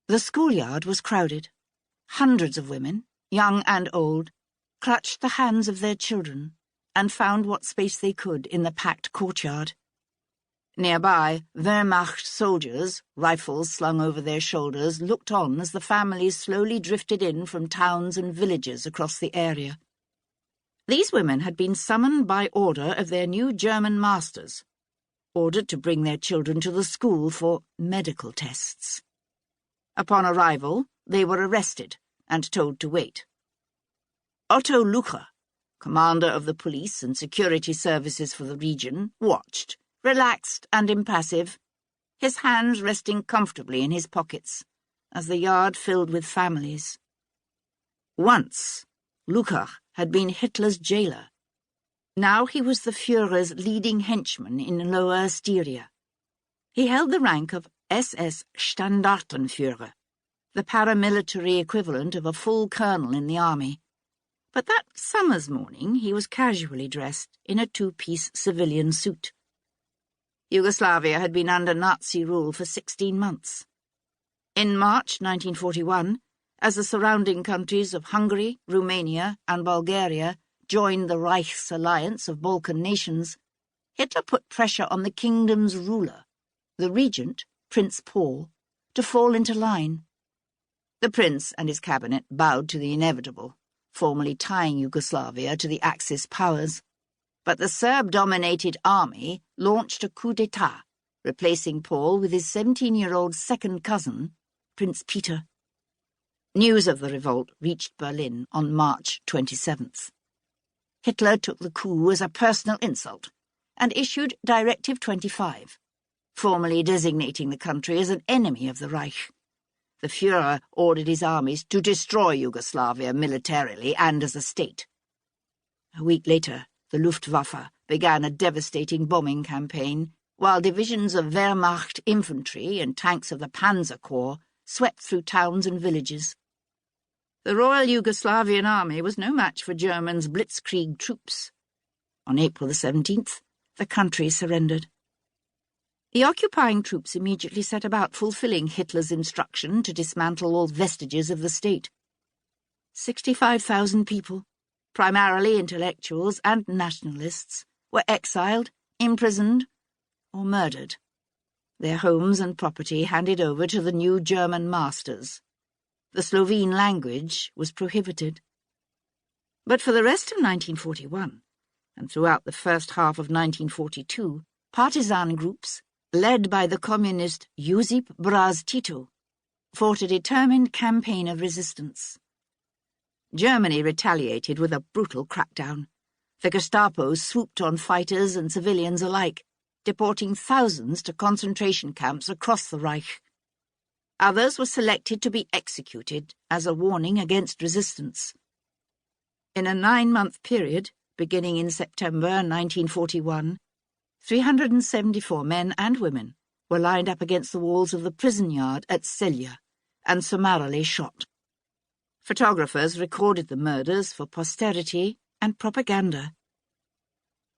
The schoolyard was crowded. Hundreds of women, young and old, clutched the hands of their children and found what space they could in the packed courtyard. Nearby, Wehrmacht soldiers, rifles slung over their shoulders, looked on as the families slowly drifted in from towns and villages across the area. These women had been summoned by order of their new German masters, ordered to bring their children to the school for medical tests. Upon arrival, they were arrested and told to wait. Otto Lucher, commander of the police and security services for the region, watched, relaxed and impassive, his hands resting comfortably in his pockets, as the yard filled with families. Once, Lucher had been Hitler's jailer. Now he was the Führer's leading henchman in Lower Styria. He held the rank of SS Standartenführer, the paramilitary equivalent of a full colonel in the army. But that summer's morning he was casually dressed in a two-piece civilian suit. Yugoslavia had been under Nazi rule for 16 months. In March 1941, as the surrounding countries of Hungary, Romania, and Bulgaria joined the Reich's alliance of Balkan nations, Hitler put pressure on the kingdom's ruler, the regent, Prince Paul, to fall into line. The prince and his cabinet bowed to the inevitable, formally tying Yugoslavia to the Axis powers. But the Serb-dominated army launched a coup d'etat, replacing Paul with his 17-year-old second cousin, Prince Peter. News of the revolt reached Berlin on March 27th. Hitler took the coup as a personal insult and issued Directive 25, formally designating the country as an enemy of the Reich. The Führer ordered his armies to destroy Yugoslavia militarily and as a state. A week later, the Luftwaffe began a devastating bombing campaign, while divisions of Wehrmacht infantry and tanks of the Panzer Corps swept through towns and villages. The Royal Yugoslavian Army was no match for Germans' blitzkrieg troops. On April the 17th, the country surrendered. The occupying troops immediately set about fulfilling Hitler's instruction to dismantle all vestiges of the state. 65,000 people, primarily intellectuals and nationalists, were exiled, imprisoned, or murdered, their homes and property handed over to the new German masters. The Slovene language was prohibited. But for the rest of 1941, and throughout the first half of 1942, partisan groups, led by the communist Josip Broz Tito, fought a determined campaign of resistance. Germany retaliated with a brutal crackdown. The Gestapo swooped on fighters and civilians alike, deporting thousands to concentration camps across the Reich. Others were selected to be executed as a warning against resistance. In a 9-month period, beginning in September 1941, 374 men and women were lined up against the walls of the prison yard at Celje and summarily shot. Photographers recorded the murders for posterity and propaganda.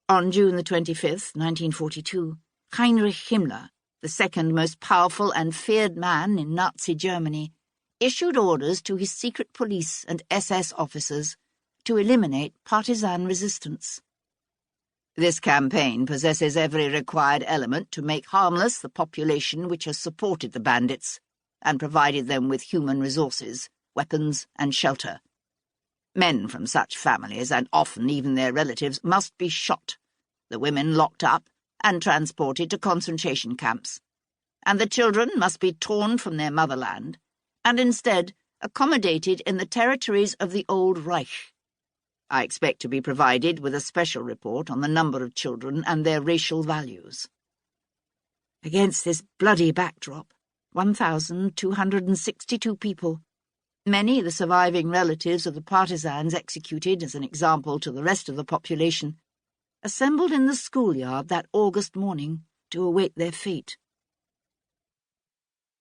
On June the 25th, 1942, Heinrich Himmler, the second most powerful and feared man in Nazi Germany, issued orders to his secret police and SS officers to eliminate partisan resistance. This campaign possesses every required element to make harmless the population which has supported the bandits and provided them with human resources, weapons and shelter. Men from such families, and often even their relatives, must be shot, the women locked up and transported to concentration camps, and the children must be torn from their motherland and instead accommodated in the territories of the old Reich. I expect to be provided with a special report on the number of children and their racial values. Against this bloody backdrop, 1,262 people, many the surviving relatives of the partisans executed as an example to the rest of the population, assembled in the schoolyard that August morning to await their fate.